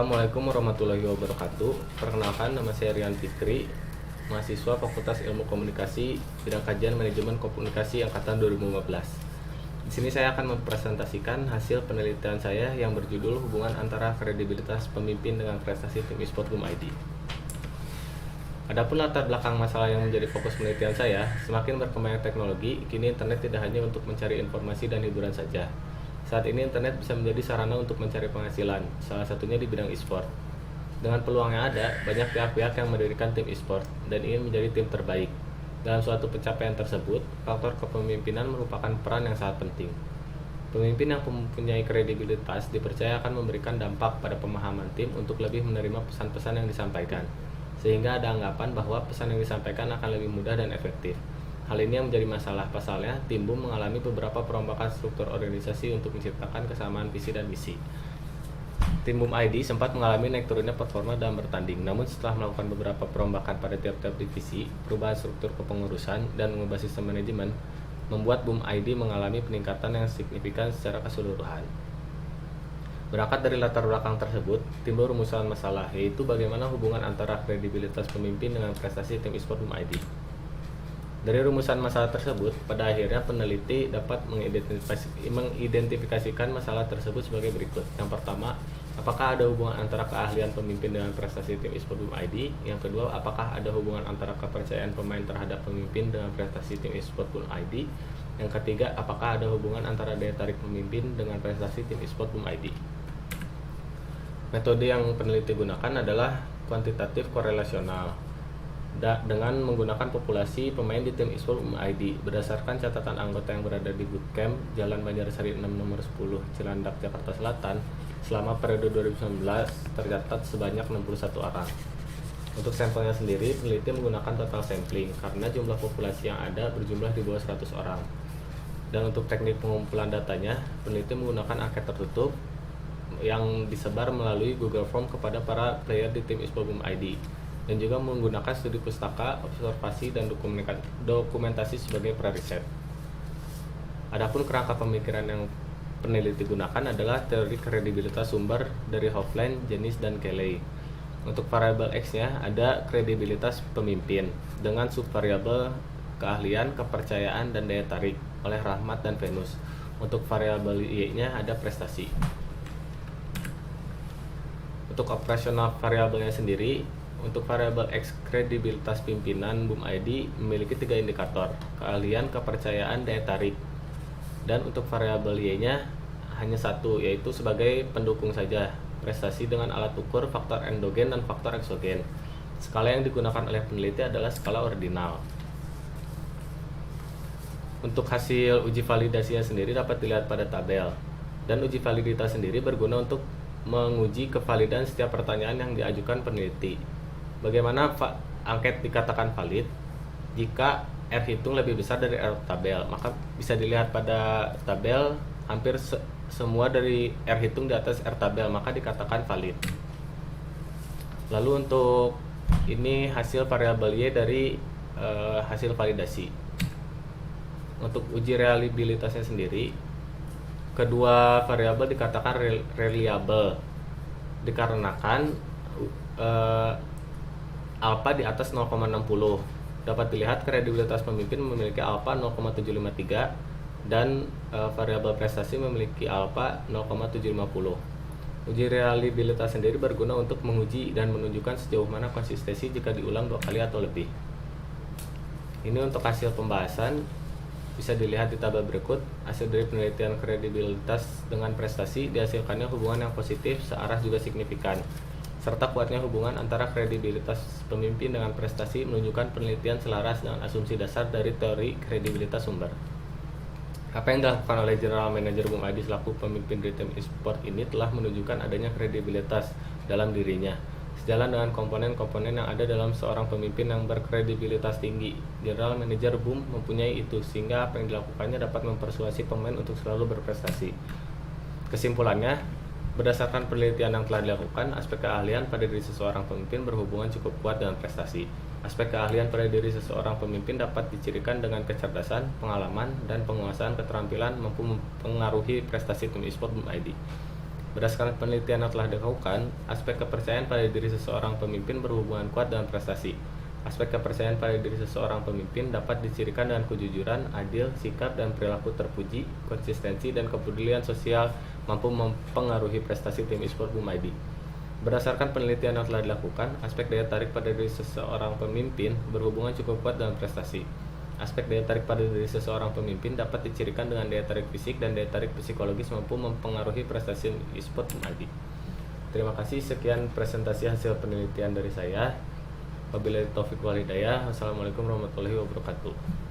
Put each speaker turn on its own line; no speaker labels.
Assalamualaikum warahmatullahi wabarakatuh. Perkenalkan, nama saya Rian Fikri, mahasiswa Fakultas Ilmu Komunikasi, bidang kajian manajemen komunikasi angkatan 2015. Di sini saya akan mempresentasikan hasil penelitian saya yang berjudul hubungan antara kredibilitas pemimpin dengan prestasi tim e-sport BUM ID. Adapun latar belakang masalah yang menjadi fokus penelitian saya, semakin berkembangnya teknologi, kini internet tidak hanya untuk mencari informasi dan hiburan saja. Saat ini internet bisa menjadi sarana untuk mencari penghasilan, salah satunya di bidang e-sport. Dengan peluang yang ada, banyak pihak-pihak yang mendirikan tim e-sport dan ingin menjadi tim terbaik. Dalam suatu pencapaian tersebut, faktor kepemimpinan merupakan peran yang sangat penting. Pemimpin yang mempunyai kredibilitas dipercaya akan memberikan dampak pada pemahaman tim untuk lebih menerima pesan-pesan yang disampaikan, sehingga ada anggapan bahwa pesan yang disampaikan akan lebih mudah dan efektif. Hal ini yang menjadi masalah, pasalnya tim BUM mengalami beberapa perombakan struktur organisasi untuk menciptakan kesamaan visi dan misi. Tim BUM ID sempat mengalami naik turunnya performa dalam bertanding, namun setelah melakukan beberapa perombakan pada tiap-tiap divisi, perubahan struktur kepengurusan, dan mengubah sistem manajemen, membuat BUM ID mengalami peningkatan yang signifikan secara keseluruhan. Berangkat dari latar belakang tersebut, timbul rumusan masalah, yaitu bagaimana hubungan antara kredibilitas pemimpin dengan prestasi tim e-sport BUM ID. Dari rumusan masalah tersebut, pada akhirnya peneliti dapat mengidentifikasikan masalah tersebut sebagai berikut. Yang pertama, apakah ada hubungan antara keahlian pemimpin dengan prestasi tim e-sport BUM ID? Yang kedua, apakah ada hubungan antara kepercayaan pemain terhadap pemimpin dengan prestasi tim e-sport BUM ID? Yang ketiga, apakah ada hubungan antara daya tarik pemimpin dengan prestasi tim e-sport BUM ID? Metode yang peneliti gunakan adalah kuantitatif korelasional dengan menggunakan populasi pemain di tim e-sport BUM ID berdasarkan catatan anggota yang berada di bootcamp Jalan Banjarsari 6 nomor 10 Cilandak, Jakarta Selatan selama periode 2019 tercatat sebanyak 61 orang. Untuk sampelnya sendiri, peneliti menggunakan total sampling karena jumlah populasi yang ada berjumlah di bawah 100 orang. Dan untuk teknik pengumpulan datanya, peneliti menggunakan angket tertutup yang disebar melalui Google Form kepada para player di tim e-sport BUM ID, dan juga menggunakan studi pustaka, observasi, dan dokumentasi sebagai pra-riset. Adapun kerangka pemikiran yang peneliti gunakan adalah teori kredibilitas sumber dari Hofland, Jennings, dan Kelley. Untuk variabel X-nya ada kredibilitas pemimpin dengan subvariabel keahlian, kepercayaan, dan daya tarik oleh Rahmat dan Venus. Untuk variabel Y-nya ada prestasi. Untuk operasional variabelnya sendiri, untuk variabel X kredibilitas pimpinan BUM ID memiliki 3 indikator, keahlian, kepercayaan, daya tarik. Dan untuk variabel Y-nya hanya satu, yaitu sebagai pendukung saja, prestasi dengan alat ukur faktor endogen dan faktor eksogen. Skala yang digunakan oleh peneliti adalah skala ordinal. Untuk hasil uji validasinya sendiri dapat dilihat pada tabel. Dan uji validitas sendiri berguna untuk menguji kevalidan setiap pertanyaan yang diajukan peneliti. Bagaimana angket dikatakan valid? Jika R hitung lebih besar dari R tabel, maka bisa dilihat pada tabel hampir semua dari R hitung di atas R tabel, maka dikatakan valid. Lalu untuk ini hasil variabel Y dari hasil validasi. Untuk uji reliabilitasnya sendiri, kedua variabel dikatakan reliable dikarenakan alpha di atas 0,60. Dapat dilihat kredibilitas pemimpin memiliki alpha 0,753 dan variabel prestasi memiliki alpha 0,750. Uji reliabilitas sendiri berguna untuk menguji dan menunjukkan sejauh mana konsistensi jika diulang 2 kali atau lebih. Ini untuk hasil pembahasan. Bisa dilihat di tabel berikut. Hasil dari penelitian kredibilitas dengan prestasi dihasilkannya hubungan yang positif, searah juga signifikan, serta kuatnya hubungan antara kredibilitas pemimpin dengan prestasi menunjukkan penelitian selaras dengan asumsi dasar dari teori kredibilitas sumber. Apa yang dilakukan oleh General Manager BUM ID selaku pemimpin di tim e-sport ini telah menunjukkan adanya kredibilitas dalam dirinya, sejalan dengan komponen-komponen yang ada dalam seorang pemimpin yang berkredibilitas tinggi. General Manager BUM mempunyai itu, sehingga apa yang dilakukannya dapat mempersuasi pemain untuk selalu berprestasi. Kesimpulannya, berdasarkan penelitian yang telah dilakukan, aspek keahlian pada diri seseorang pemimpin berhubungan cukup kuat dengan prestasi. Aspek keahlian pada diri seseorang pemimpin dapat dicirikan dengan kecerdasan, pengalaman, dan penguasaan keterampilan mampu mempengaruhi prestasi tim e-sport BUM ID. Berdasarkan penelitian yang telah dilakukan, aspek kepercayaan pada diri seseorang pemimpin berhubungan kuat dengan prestasi. Aspek kepercayaan pada diri seseorang pemimpin dapat dicirikan dengan kejujuran, adil, sikap dan perilaku terpuji, konsistensi, dan kepedulian sosial mampu mempengaruhi prestasi tim e-sport Bumaidi. Berdasarkan penelitian yang telah dilakukan, aspek daya tarik pada diri seseorang pemimpin berhubungan cukup kuat dengan prestasi. Aspek daya tarik pada diri seseorang pemimpin dapat dicirikan dengan daya tarik fisik dan daya tarik psikologis mampu mempengaruhi prestasi e-sport Bumaidi. Terima kasih, sekian presentasi hasil penelitian dari saya. Wabillahi taufiq wal hidayah. Wassalamualaikum warahmatullahi wabarakatuh.